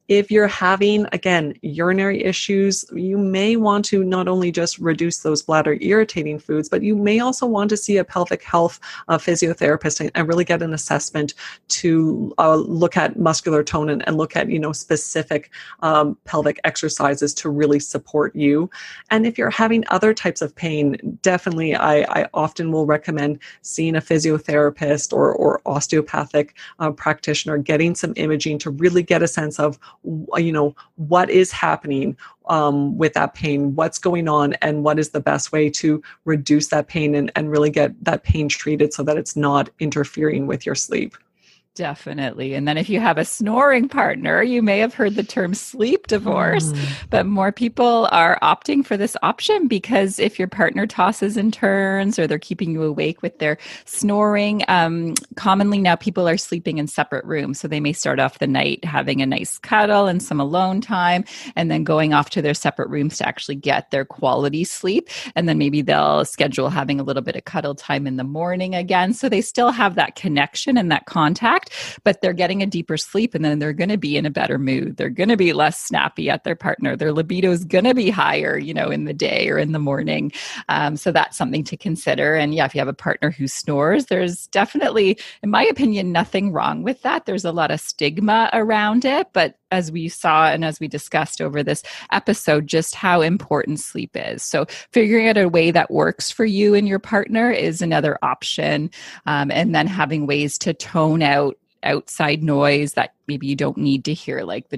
If you're having, again, urinary issues, you may want to not only just reduce those bladder irritating foods, but you may also want to see a pelvic health physiotherapist and really get an assessment to look at muscular tone and look at, specific pelvic exercises to really support you. And if you're having other types of pain, definitely I often will recommend seeing a physiotherapist or osteopathic practitioner, getting some imaging to really get a sense of, what is happening with that pain, what's going on, and what is the best way to reduce that pain and really get that pain treated so that it's not interfering with your sleep. Definitely. And then if you have a snoring partner, you may have heard the term sleep divorce, Mm. but more people are opting for this option because if your partner tosses and turns or they're keeping you awake with their snoring, commonly now people are sleeping in separate rooms. So they may start off the night having a nice cuddle and some alone time, and then going off to their separate rooms to actually get their quality sleep. And then maybe they'll schedule having a little bit of cuddle time in the morning again. So they still have that connection and that contact, but they're getting a deeper sleep, and then they're going to be in a better mood. They're going to be less snappy at their partner. Their libido is going to be higher, in the day or in the morning. So that's something to consider. And yeah, if you have a partner who snores, there's definitely, in my opinion, nothing wrong with that. There's a lot of stigma around it, but as we saw and as we discussed over this episode, just how important sleep is. So figuring out a way that works for you and your partner is another option. And then having ways to tone out outside noise that maybe you don't need to hear, like the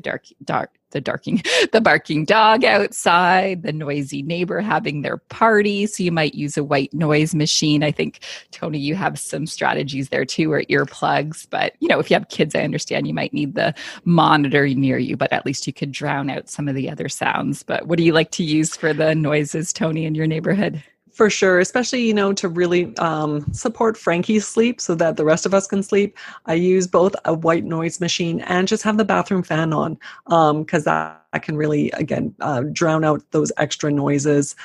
barking dog outside, the noisy neighbor having their party. So you might use a white noise machine. I think, Tony, you have some strategies there too, or earplugs. But, if you have kids, I understand you might need the monitor near you, but at least you could drown out some of the other sounds. But what do you like to use for the noises, Tony, in your neighborhood? For sure, especially, to really support Frankie's sleep so that the rest of us can sleep. I use both a white noise machine and just have the bathroom fan on because that can really, again, drown out those extra noises.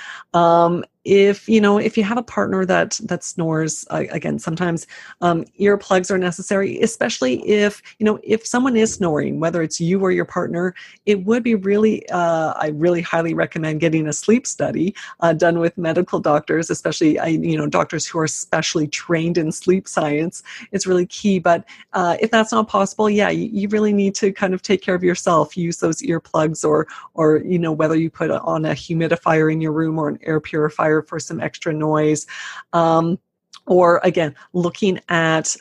If you have a partner that snores, again, sometimes earplugs are necessary, especially if someone is snoring, whether it's you or your partner. It would be I really highly recommend getting a sleep study done with medical doctors, especially doctors who are specially trained in sleep science. It's really key. But if that's not possible, yeah, you really need to kind of take care of yourself. Use those earplugs, or whether you put on a humidifier in your room or an air purifier for some extra noise. Or again, looking at,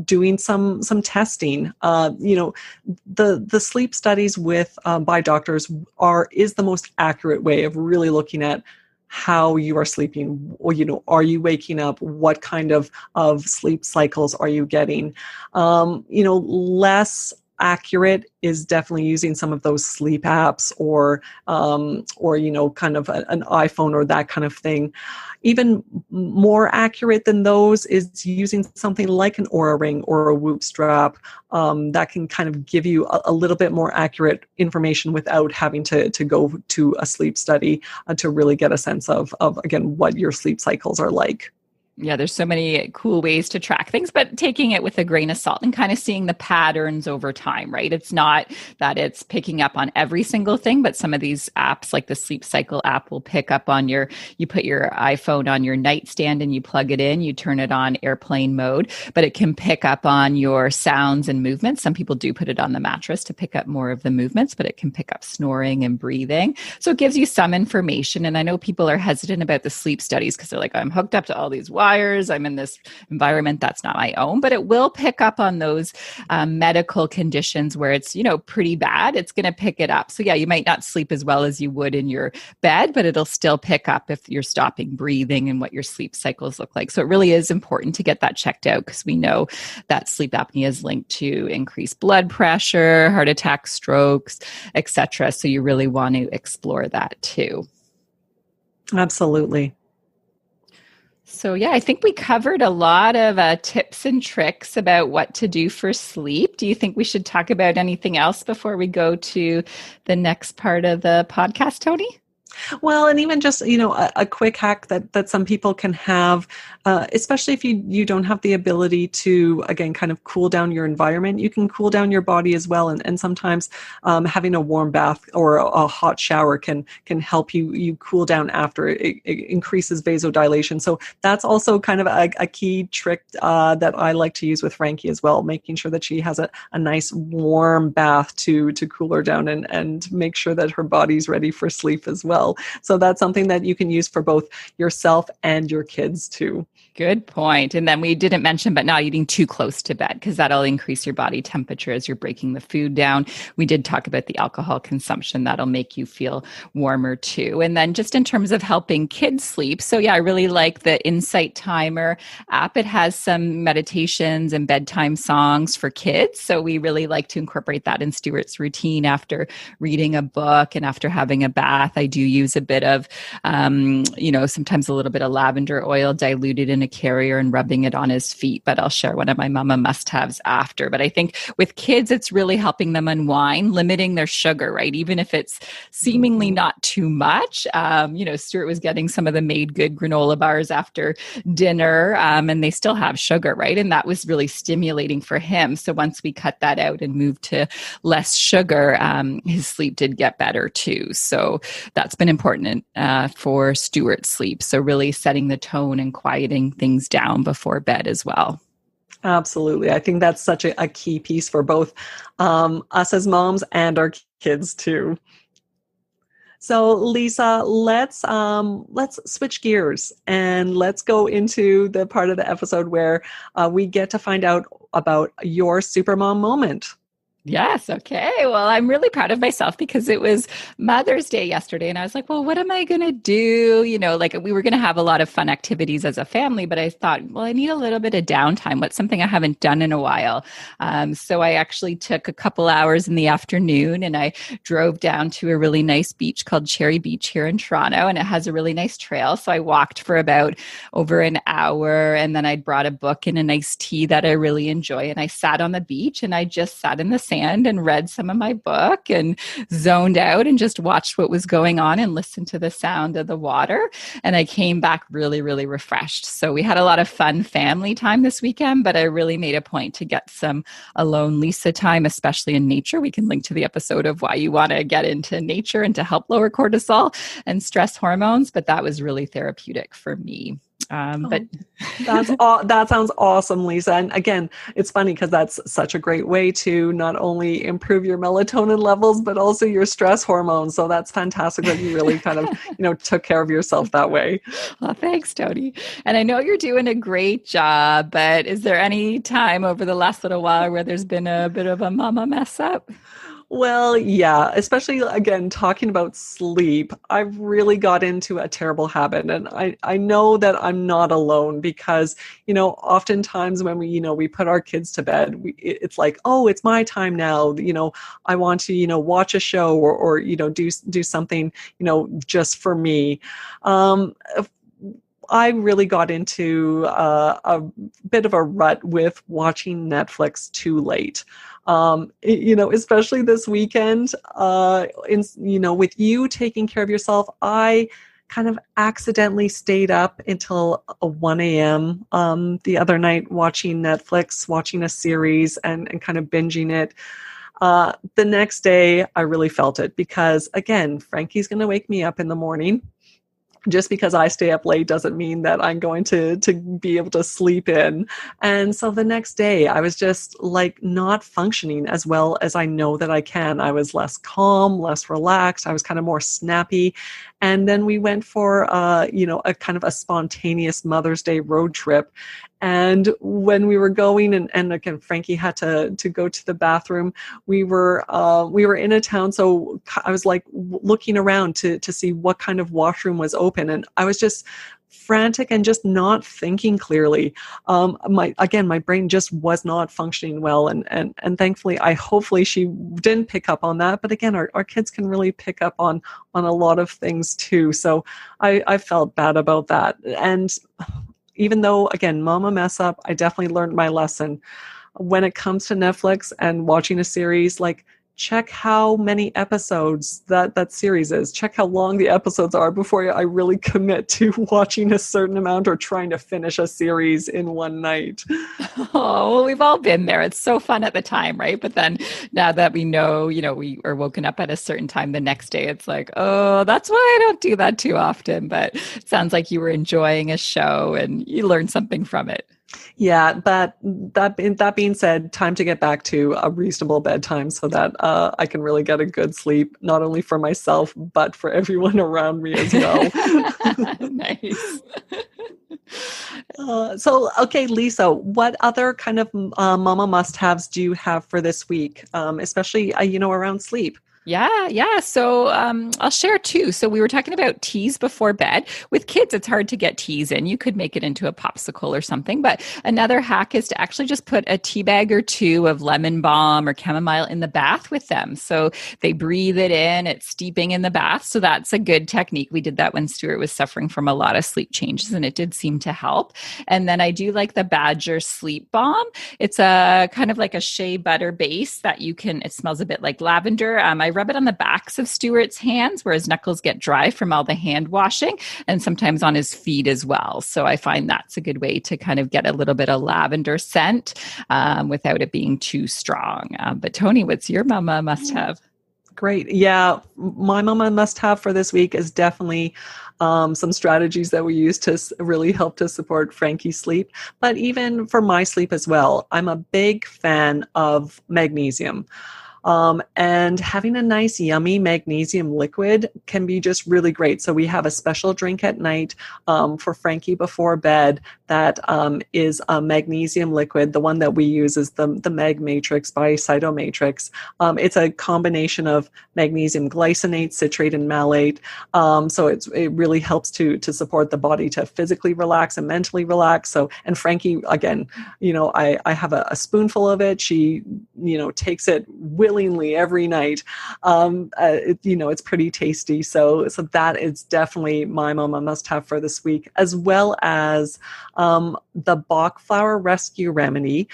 doing some testing. The sleep studies by doctors is the most accurate way of really looking at how you are sleeping, or, are you waking up? What kind of sleep cycles are you getting? Less accurate is definitely using some of those sleep apps or kind of an iPhone or that kind of thing. Even more accurate than those is using something like an Oura Ring or a Whoop strap that can kind of give you a little bit more accurate information without having to go to a sleep study to really get a sense of again, what your sleep cycles are like. Yeah, there's so many cool ways to track things, but taking it with a grain of salt and kind of seeing the patterns over time, right? It's not that it's picking up on every single thing, but some of these apps, like the Sleep Cycle app, will pick up on you put your iPhone on your nightstand and you plug it in, you turn it on airplane mode, but it can pick up on your sounds and movements. Some people do put it on the mattress to pick up more of the movements, but it can pick up snoring and breathing. So it gives you some information. And I know people are hesitant about the sleep studies because they're like, I'm hooked up to all these wires. I'm in this environment that's not my own, but it will pick up on those medical conditions where it's, pretty bad. It's going to pick it up. So yeah, you might not sleep as well as you would in your bed, but it'll still pick up if you're stopping breathing and what your sleep cycles look like. So it really is important to get that checked out because we know that sleep apnea is linked to increased blood pressure, heart attacks, strokes, etc. So you really want to explore that too. Absolutely. So yeah, I think we covered a lot of tips and tricks about what to do for sleep. Do you think we should talk about anything else before we go to the next part of the podcast, Tony? Well, and even just, a quick hack that some people can have, especially if you don't have the ability to, again, kind of cool down your environment, you can cool down your body as well. And sometimes having a warm bath or a hot shower can help you cool down after. It increases vasodilation. So that's also kind of a key trick that I like to use with Frankie as well, making sure that she has a nice warm bath to cool her down and make sure that her body's ready for sleep as well. well. So that's something that you can use for both yourself and your kids too. Good point. And then we didn't mention, but not eating too close to bed, because that'll increase your body temperature as you're breaking the food down. We did talk about the alcohol consumption. That'll make you feel warmer too. And then just in terms of helping kids sleep. So yeah, I really like the Insight Timer app. It has some meditations and bedtime songs for kids. So we really like to incorporate that in Stuart's routine after reading a book and after having a bath. I do use a bit of, sometimes a little bit of lavender oil diluted in a carrier and rubbing it on his feet, but I'll share one of my mama must-haves after. But I think with kids, it's really helping them unwind, limiting their sugar, right? Even if it's seemingly not too much. Stuart was getting some of the made good granola bars after dinner, and they still have sugar, right? And that was really stimulating for him. So once we cut that out and moved to less sugar, his sleep did get better too. So that's been important for Stuart's sleep. So really setting the tone and quieting things down before bed as well. Absolutely. I think that's such a key piece for both us as moms and our kids too. So Lisa, let's switch gears and let's go into the part of the episode where we get to find out about your supermom moment. Yes. Okay. Well, I'm really proud of myself because it was Mother's Day yesterday. And I was like, well, what am I going to do? We were going to have a lot of fun activities as a family, but I thought, well, I need a little bit of downtime. What's something I haven't done in a while? So I actually took a couple hours in the afternoon and I drove down to a really nice beach called Cherry Beach here in Toronto. And it has a really nice trail. So I walked for about over an hour, and then I'd brought a book and a nice tea that I really enjoy. And I sat on the beach and I just sat in the sand and read some of my book and zoned out and just watched what was going on and listened to the sound of the water. And I came back really, really refreshed. So we had a lot of fun family time this weekend, but I really made a point to get some alone Lisa time, especially in nature. We can link to the episode of why you want to get into nature and to help lower cortisol and stress hormones. But that was really therapeutic for me. But that sounds awesome, Lisa. And again, it's funny because that's such a great way to not only improve your melatonin levels, but also your stress hormones. So that's fantastic that you really kind of, took care of yourself that way. Well, thanks, Tony. And I know you're doing a great job, but is there any time over the last little while where there's been a bit of a mama mess up? Well, yeah, especially again, talking about sleep, I've really got into a terrible habit. And I know that I'm not alone because, oftentimes when we put our kids to bed, it's like, oh, it's my time now. I want to, watch a show or do something, just for me. I really got into a bit of a rut with watching Netflix too late. Especially this weekend, with you taking care of yourself, I kind of accidentally stayed up until 1 a.m. The other night watching Netflix, watching a series and kind of binging it. The next day, I really felt it because, again, Frankie's going to wake me up in the morning. Just because I stay up late doesn't mean that I'm going to be able to sleep in. And so the next day I was just like not functioning as well as I know that I can. I was less calm, less relaxed. I was kind of more snappy. And then we went for, a kind of a spontaneous Mother's Day road trip. And when we were going, and again, Frankie had to go to the bathroom, we were in a town. So I was like looking around to see what kind of washroom was open. And I was just frantic and just not thinking clearly. My brain just was not functioning well. And thankfully, hopefully she didn't pick up on that. But again, our kids can really pick up on a lot of things too. So I felt bad about that. And even though, again, mama mess up, I definitely learned my lesson. When it comes to Netflix and watching a series, like check how many episodes that series is. Check how long the episodes are before I really commit to watching a certain amount or trying to finish a series in one night. Oh, well, we've all been there. It's so fun at the time, right? But then now that we know, we are woken up at a certain time the next day, it's like, oh, that's why I don't do that too often. But it sounds like you were enjoying a show and you learned something from it. Yeah, that being said, time to get back to a reasonable bedtime so that I can really get a good sleep, not only for myself, but for everyone around me as well. Nice. Okay, Lisa, what other kind of mama must-haves do you have for this week, especially, around sleep? Yeah. So I'll share two. So we were talking about teas before bed. With kids, it's hard to get teas in. You could make it into a popsicle or something. But another hack is to actually just put a tea bag or two of lemon balm or chamomile in the bath with them. So they breathe it in, it's steeping in the bath. So that's a good technique. We did that when Stuart was suffering from a lot of sleep changes, and it did seem to help. And then I do like the Badger Sleep Balm. It's a kind of like a shea butter base that it smells a bit like lavender. I rub it on the backs of Stuart's hands where his knuckles get dry from all the hand washing, and sometimes on his feet as well. So I find that's a good way to kind of get a little bit of lavender scent without it being too strong. But Tony, what's your mama must have? Great. Yeah, my mama must have for this week is definitely some strategies that we use to really help to support Frankie's sleep, but even for my sleep as well. I'm a big fan of magnesium. And having a nice, yummy magnesium liquid can be just really great. So we have a special drink at night for Frankie before bed that is a magnesium liquid. The one that we use is the Mag Matrix by Cytomatrix. It's a combination of magnesium glycinate, citrate, and malate. So it really helps to support the body to physically relax and mentally relax. And Frankie, again, I have a spoonful of it. She, takes it willingly every night. It's pretty tasty. So that is definitely my mama must have for this week, as well as the Bach flower rescue remedy.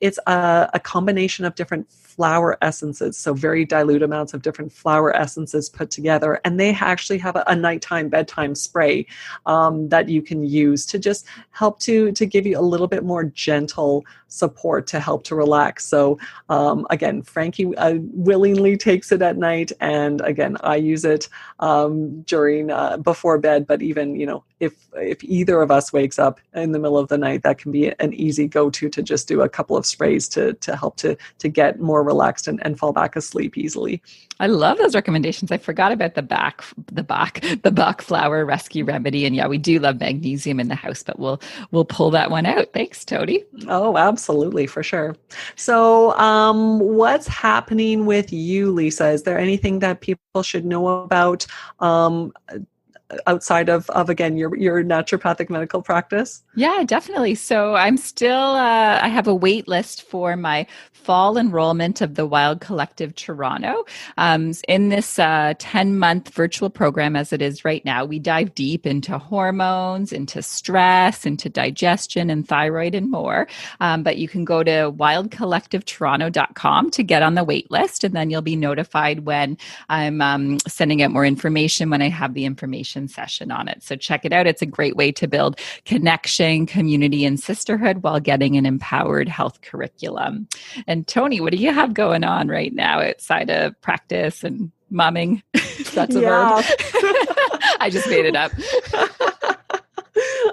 It's a combination of different flower essences, so very dilute amounts of different flower essences put together. And they actually have a nighttime bedtime spray that you can use to just help to give you a little bit more gentle support to help to relax. So again, Frankie willingly takes it at night. And again, I use it during before bed. But even, if either of us wakes up in the middle of the night, that can be an easy go-to to just do a couple of sprays to help to get more relaxed and fall back asleep easily. I love those recommendations. I forgot about the Bach flower rescue remedy. And yeah, we do love magnesium in the house, but we'll pull that one out. Thanks, Tony. Oh, absolutely, for sure. So what's happening with you, Lisa? Is there anything that people should know about outside of again, your naturopathic medical practice? Yeah, definitely. So I'm still, I have a wait list for my fall enrollment of the Wild Collective Toronto. In this 10-month virtual program, as it is right now, we dive deep into hormones, into stress, into digestion and thyroid and more. But you can go to wildcollectivetoronto.com to get on the wait list, and then you'll be notified when I'm sending out more information, when I have the information session on it. So check it out. It's a great way to build connection, community, and sisterhood while getting an empowered health curriculum. And Tony, what do you have going on right now outside of practice and momming? That's a verb. I just made it up.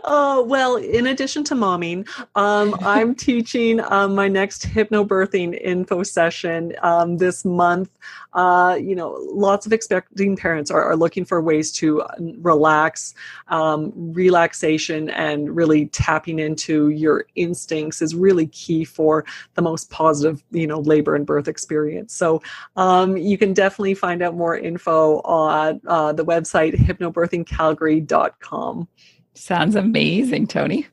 Well, in addition to momming, I'm teaching my next hypnobirthing info session this month. Lots of expecting parents are looking for ways to relax. Relaxation and really tapping into your instincts is really key for the most positive, labor and birth experience. So you can definitely find out more info on the website hypnobirthingcalgary.com. Sounds amazing, Tony.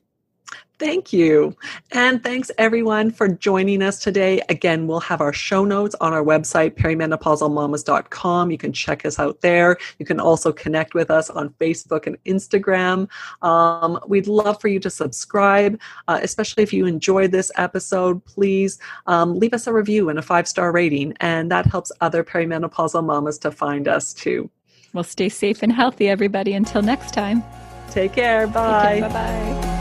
Thank you. And thanks everyone for joining us today. Again, we'll have our show notes on our website, perimenopausalmamas.com. You can check us out there. You can also connect with us on Facebook and Instagram. We'd love for you to subscribe, especially if you enjoyed this episode. Please leave us a review and a 5-star rating, and that helps other perimenopausal mamas to find us too. Well, stay safe and healthy, everybody. Until next time. Take care. Bye. Bye-bye.